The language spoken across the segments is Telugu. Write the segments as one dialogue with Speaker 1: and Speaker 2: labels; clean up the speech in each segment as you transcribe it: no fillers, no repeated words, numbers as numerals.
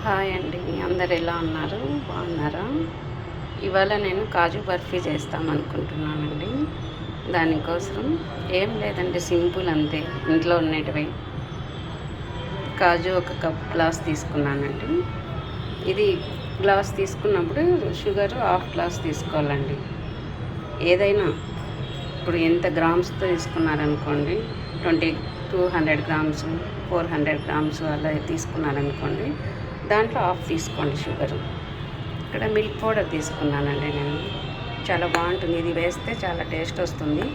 Speaker 1: హాయ్ అండి, అందరు ఎలా ఉన్నారు? బాగున్నారా? ఇవాళ నేను కాజు బర్ఫీ చేస్తామనుకుంటున్నానండి. దానికోసం ఏం లేదండి, సింపుల్ అంతే. ఇంట్లో ఉన్నటివి కాజు ఒక కప్ గ్లాస్ తీసుకున్నానండి. ఇది గ్లాస్ తీసుకున్నప్పుడు షుగర్ హాఫ్ గ్లాస్ తీసుకోవాలండి. ఏదైనా ఇప్పుడు ఎంత గ్రామ్స్తో తీసుకున్నారనుకోండి, 200 గ్రామ్స్ 400 గ్రామ్స్ అలా తీసుకున్నారనుకోండి, దాంట్లో హాఫ్ తీసుకోండి షుగరు. ఇక్కడ మిల్క్ పౌడర్ తీసుకున్నానండి నేను. చాలా బాగుంటుంది, ఇది వేస్తే చాలా టేస్ట్ వస్తుంది.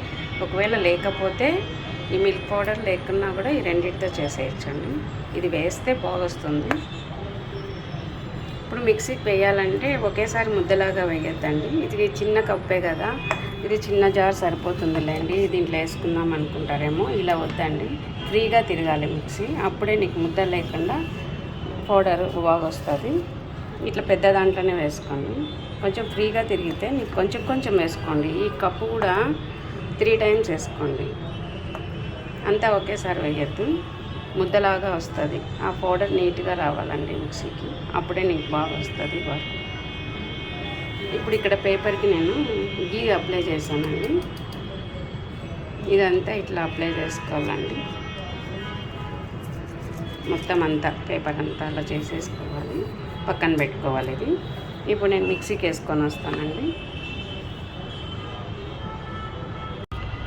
Speaker 1: ఒకవేళ లేకపోతే ఈ మిల్క్ పౌడర్ లేకున్నా కూడా ఈ రెండింటితో చేసేయచ్చండి. ఇది వేస్తే బాగొస్తుంది. ఇప్పుడు మిక్సీకి వేయాలంటే ఒకేసారి ముద్దలాగా వేయొద్దండి. ఇది చిన్న కప్పే కదా, ఇది చిన్న జార్ సరిపోతుందిలేండి, దీంట్లో వేసుకుందాం అనుకుంటారేమో. ఇలా వద్దండి, ఫ్రీగా తిరగాలి మిక్సీ, అప్పుడే నీకు ముద్ద లేకుండా పౌడర్ బాగా వస్తుంది. ఇట్లా పెద్ద దాంట్లోనే వేసుకోండి. కొంచెం ఫ్రీగా తిరిగితే నీకు కొంచెం కొంచెం వేసుకోండి. ఈ కప్పు కూడా 3 టైమ్స్ వేసుకోండి, అంతా ఒకేసారి వేయద్దు, ముద్దలాగా వస్తుంది. ఆ పౌడర్ నీట్గా రావాలండి మిక్సీకి, అప్పుడే నీకు బాగా వస్తుంది. ఇప్పుడు ఇక్కడ పేపర్కి నేను గీ అప్లై చేశానండి. ఇదంతా ఇట్లా అప్లై చేసుకోవాలండి, మొత్తం అంతా పేపర్ అంతా అలా చేసేసుకోవాలి, పక్కన పెట్టుకోవాలి. ఇది ఇప్పుడు నేను మిక్సీకి వేసుకొని వస్తానండి.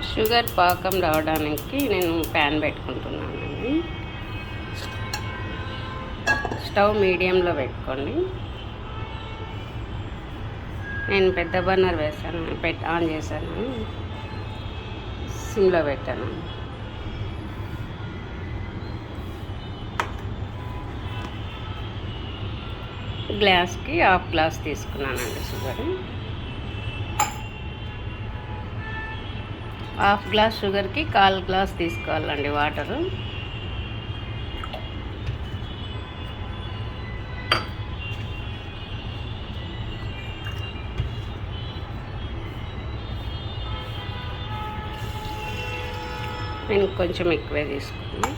Speaker 1: షుగర్ పాకం రావడానికి నేను ప్యాన్ పెట్టుకుంటున్నానండి. స్టవ్ మీడియంలో పెట్టుకోండి. నేను పెద్ద బర్నర్ వేసాను, ఆన్ చేశాను, సిమ్లో పెట్టాను. గ్లాస్కి హాఫ్ గ్లాస్ తీసుకున్నానండి షుగర్. హాఫ్ గ్లాస్ షుగర్కి 1/4 గ్లాస్ తీసుకోవాలండి వాటరు. నేను కొంచెం ఎక్కువే తీసుకున్నాను.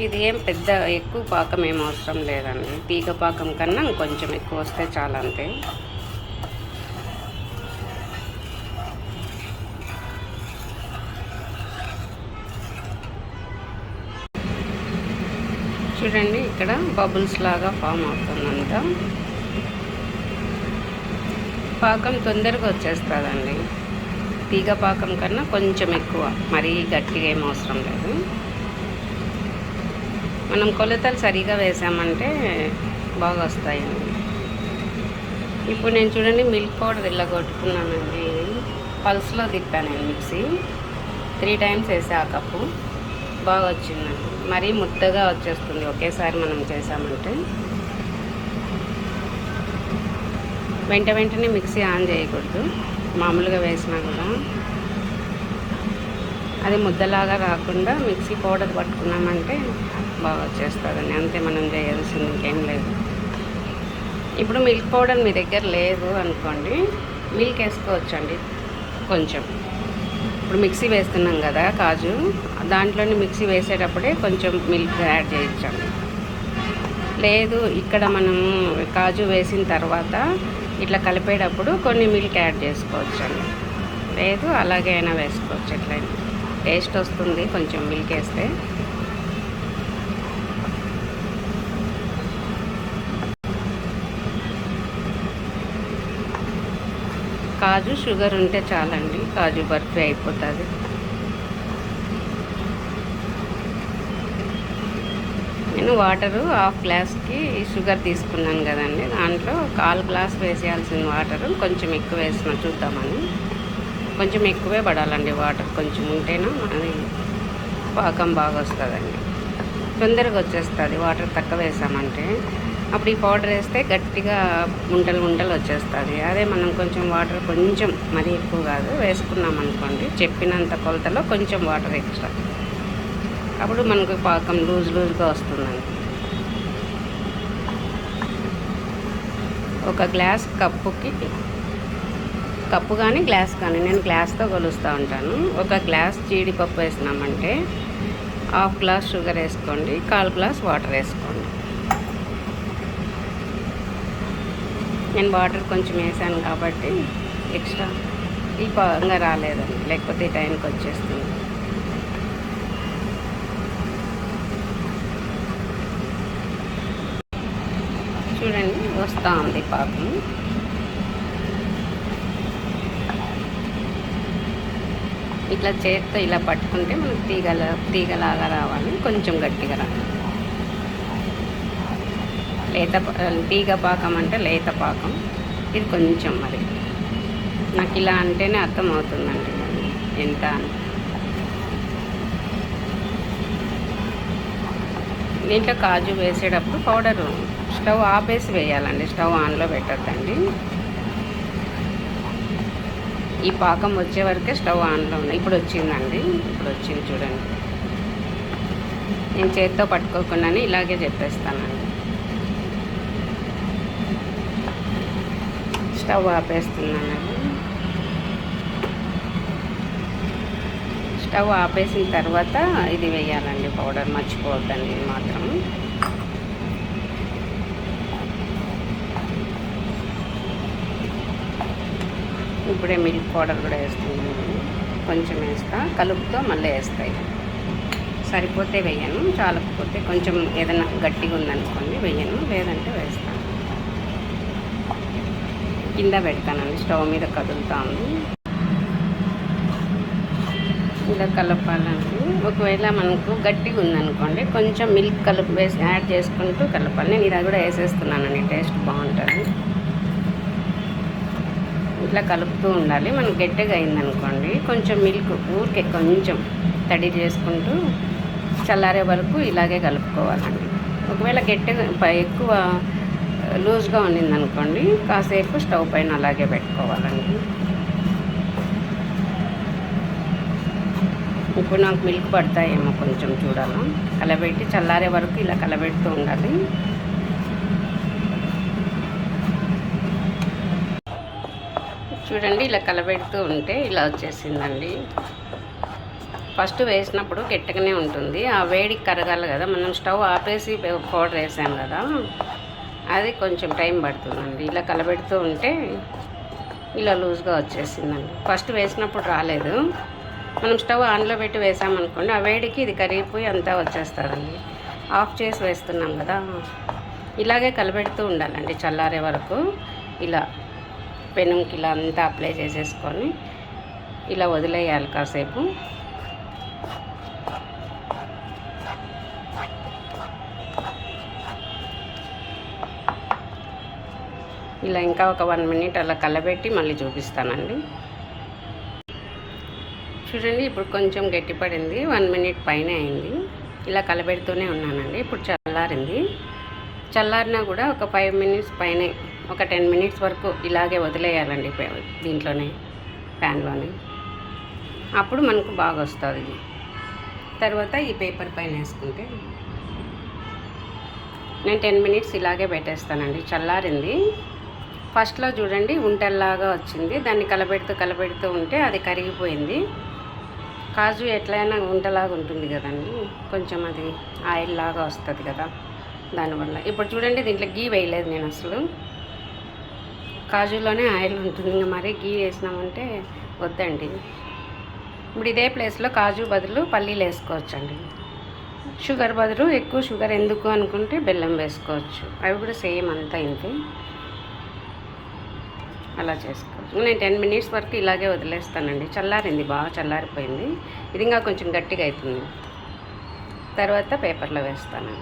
Speaker 1: ఇది ఏం పెద్ద ఎక్కువ పాకం ఏం అవసరం లేదండి, తీగ పాకం కన్నా కొంచెం ఎక్కువ వస్తే చాలా, అంతే. చూడండి, ఇక్కడ బబుల్స్ లాగా ఫామ్ అవుతుందంతా. పాకం తొందరగా వచ్చేస్తుందండి, తీగ పాకం కన్నా కొంచెం ఎక్కువ, మరీ గట్టిగా ఏం అవసరం లేదు. మనం కొలతలు సరిగా వేసామంటే బాగా వస్తాయండి. ఇప్పుడు నేను చూడండి మిల్క్ పౌడర్ ఇలా కొట్టుకున్నానండి, పల్స్లో తిప్పాను నేను మిక్సీ. 3 టైమ్స్ వేసా, ఆ కప్పు బాగా వచ్చిందండి. మరీ ముద్దగా వచ్చేస్తుంది ఒకేసారి మనం చేసామంటే. వెంటనే మిక్సీ ఆన్ చేయకూడదు, మామూలుగా వేసినా కూడా అది ముద్దలాగా రాకుండా మిక్సీ పౌడర్ పట్టుకున్నామంటే బాగా వచ్చేస్తుందండి, అంతే. మనం చేయాల్సింది ఇంకేం లేదు. ఇప్పుడు మిల్క్ పౌడర్ మీ దగ్గర లేదు అనుకోండి, మిల్క్ వేసుకోవచ్చండి కొంచెం. ఇప్పుడు మిక్సీ వేస్తున్నాం కదా కాజు, దాంట్లోని మిక్సీ వేసేటప్పుడే కొంచెం మిల్క్ యాడ్ చేయొచ్చండి. లేదు, ఇక్కడ మనము కాజు వేసిన తర్వాత ఇట్లా కలిపేటప్పుడు కొన్ని మిల్క్ యాడ్ చేసుకోవచ్చండి. లేదు, అలాగే అయినా వేసుకోవచ్చు, ఎట్లయినా టేస్ట్ వస్తుంది కొంచెం మిల్క్ వేస్తే. కాజు షుగర్ ఉంటే చాలండి, కాజు బర్ఫీ అయిపోతుంది. నేను వాటరు హాఫ్ గ్లాస్కి షుగర్ తీసుకున్నాను కదండి, దాంట్లో 1/4 గ్లాస్ వేసేయాల్సిన వాటరు కొంచెం ఎక్కువ వేసిన చూద్దామని. కొంచెం ఎక్కువే పడాలండి వాటర్, కొంచెం ఉంటేనే అది పాకం బాగా వస్తుందండి, తొందరగా వచ్చేస్తుంది. వాటర్ తక్కువ వేసామంటే అప్పుడు ఈ పౌడర్ వేస్తే గట్టిగా ఉంటలు వచ్చేస్తుంది. అదే మనం కొంచెం వాటర్, కొంచెం మరీ ఎక్కువ కాదు వేసుకున్నాం అనుకోండి, చెప్పినంత కొలతలో కొంచెం వాటర్ ఎక్స్ట్రా, అప్పుడు మనకు పాకం లూజ్గా వస్తుందండి. ఒక గ్లాస్ కప్పుకి కప్పు కానీ గ్లాస్ కానీ, నేను గ్లాస్తో కొలుస్తూ ఉంటాను. ఒక గ్లాస్ జీడిపప్పు వేసినామంటే 1/2 గ్లాస్ షుగర్ వేసుకోండి, 1/4 గ్లాస్ వాటర్ వేసుకోండి. నేను వాటర్ కొంచెం వేసాను కాబట్టి ఎక్స్ట్రా ఈ పాకంగా రాలేదండి, లేకపోతే ఈ టైంకి వచ్చేస్తుంది. చూడండి వస్తూ ఉంది పాకం. ఇట్లా చేతితో ఇలా పట్టుకుంటే మనకు తీగలాగా రావాలి, కొంచెం గట్టిగా రావాలి. తీగ పాకం అంటే లేత పాకం, ఇది కొంచెం మరి నాకు ఇలా అంటేనే అర్థమవుతుందండి ఎంత అని. దీంట్లో కాజు వేసేటప్పుడు పౌడరు స్టవ్ ఆపేసి వేయాలండి, స్టవ్ ఆన్లో పెట్టద్దండి. ఈ పాకం వచ్చే వరకే స్టవ్ ఆన్లో ఉంది. ఇప్పుడు వచ్చిందండి, ఇప్పుడు వచ్చింది చూడండి. నేను చేతితో పట్టుకోకుండానే ఇలాగే చెప్పేస్తానండి. స్టవ్ ఆపేస్తున్నానండి. స్టవ్ ఆపేసిన తర్వాత ఇది వేయాలండి పౌడర్, మర్చిపోవద్దండి ఇది మాత్రం. ఇప్పుడే మిల్క్ పౌడర్ కూడా వేస్తున్నాను, కొంచెం వేస్తా, కలుపుతో మళ్ళీ వేస్తాయి. సరిపోతే వేయను, చాలకపోతే కొంచెం ఏదైనా గట్టిగా ఉందనుకోండి వేయను, లేదంటే వేస్తాను. కింద పెడతానండి, స్టవ్ మీద కదులుతాను. ఇలా కలపాలండి. ఒకవేళ మనకు గట్టిగా ఉందనుకోండి కొంచెం మిల్క్ యాడ్ చేసుకుంటూ కలపాలి. నేను ఇలా కూడా వేసేస్తున్నానండి, టేస్ట్ బాగుంటుంది. ఇట్లా కలుపుతూ ఉండాలి. మనకు గట్టిగా అయిందనుకోండి కొంచెం మిల్క్ ఊరికే కొంచెం తడి చేసుకుంటూ చల్లారే వరకు ఇలాగే కలుపుకోవాలండి. ఒకవేళ గట్టిగా ఎక్కువ లూజ్గా ఉండిందనుకోండి కాసేపు స్టవ్ పైన అలాగే పెట్టుకోవాలండి. ఇప్పుడు నాకు మిల్క్ పడతాయేమో కొంచెం చూడాలి. కలబెట్టి చల్లారే వరకు ఇలా కలబెడుతూ ఉండాలి. చూడండి ఇలా కలబెడుతూ ఉంటే ఇలా వచ్చేసిందండి. ఫస్ట్ వేసినప్పుడు గట్టిగానే ఉంటుంది, ఆ వేడికి కరగాలి కదా. మనం స్టవ్ ఆపేసి పౌడర్ వేసాం కదా, అది కొంచెం టైం పడుతుందండి. ఇలా కలబెడుతూ ఉంటే ఇలా లూజ్గా వచ్చేసిందండి. ఫస్ట్ వేసినప్పుడు రాలేదు, మనం స్టవ్ ఆన్లో పెట్టి వేసామనుకోండి ఆ వేడికి ఇది కరిగిపోయి అంతా వచ్చేస్తుందండి. ఆఫ్ చేసి వేస్తున్నాం కదా, ఇలాగే కలబెడుతూ ఉండాలండి చల్లారే వరకు. ఇలా పెనంకి ఇలా అంతా అప్లై చేసేసుకొని ఇలా వదిలేయాలి కాసేపు. ఇలా ఇంకా ఒక 1 మినిట్ అలా కలబెట్టి మళ్ళీ చూపిస్తానండి. చూడండి ఇప్పుడు కొంచెం గట్టిపడింది, 1 మినిట్ పైన అయింది. ఇలా కలబెడుతూనే ఉన్నానండి. ఇప్పుడు చల్లారింది. చల్లారినా కూడా ఒక 5 మినిట్స్ పైన, ఒక 10 మినిట్స్ వరకు ఇలాగే వదిలేయాలండి దీంట్లోనే, ప్యాన్లోనే. అప్పుడు మనకు బాగా వస్తుంది. తర్వాత ఈ పేపర్ పైన వేసుకుంటే నేను 10 మినిట్స్ ఇలాగే పెట్టేస్తానండి. చల్లారింది. ఫస్ట్లో చూడండి ఉంటల్లాగా వచ్చింది, దాన్ని కలబెడుతూ ఉంటే అది కరిగిపోయింది. కాజు ఎట్లయినా ఉంటలాగా ఉంటుంది కదండి, కొంచెం అది ఆయిల్ లాగా వస్తుంది కదా దానివల్ల. ఇప్పుడు చూడండి దీంట్లో గీ వేయలేదు నేను అసలు, కాజులోనే ఆయిల్ ఉంటుంది. ఇంకా మరీ గీ వేసినామంటే వద్దండి. ఇప్పుడు ఇదే ప్లేస్లో కాజు బదులు పల్లీలు వేసుకోవచ్చండి. షుగర్ బదులు ఎక్కువ షుగర్ ఎందుకు అనుకుంటే బెల్లం వేసుకోవచ్చు, అవి కూడా సేమ్ అంతా ఇంతే. అలా చేసుకోవచ్చు. నేను 10 మినిట్స్ వరకు ఇలాగే వదిలేస్తానండి. చల్లారింది, బాగా చల్లారిపోయింది. ఇది ఇంకా కొంచెం గట్టిగా అవుతుంది. తర్వాత పేపర్లో వేస్తాను.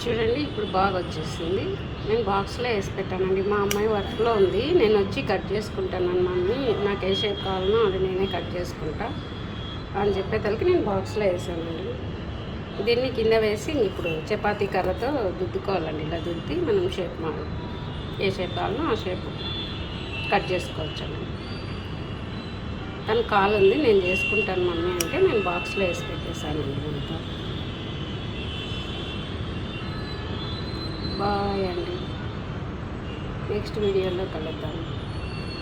Speaker 1: చూడండి ఇప్పుడు బాగా వచ్చేసింది. నేను బాక్స్లో వేసి పెట్టానండి. మా అమ్మాయి వర్క్లో ఉంది, నేను వచ్చి కట్ చేసుకుంటాను మమ్మీ, నాకు ఏ షేప్ కావాలనో అది నేనే కట్ చేసుకుంటా అని చెప్పేతలకి నేను బాక్స్లో వేసానండి. దీన్ని కింద వేసి ఇప్పుడు చపాతీ కర్రతో దుద్దుకోవాలండి. ఇలా దుద్ది మనం షేప్ ఏ షేప్ కావాలనో ఆ షేప్ కట్ చేసుకోవచ్చండి. తను కాల్ ఉంది, నేను చేసుకుంటాను మమ్మీ అంటే నేను బాక్స్లో వేసి పెట్టేశానండి. అంతా బాయ్ అండి. నెక్స్ట్ వీడియోలో కలుద్దాం.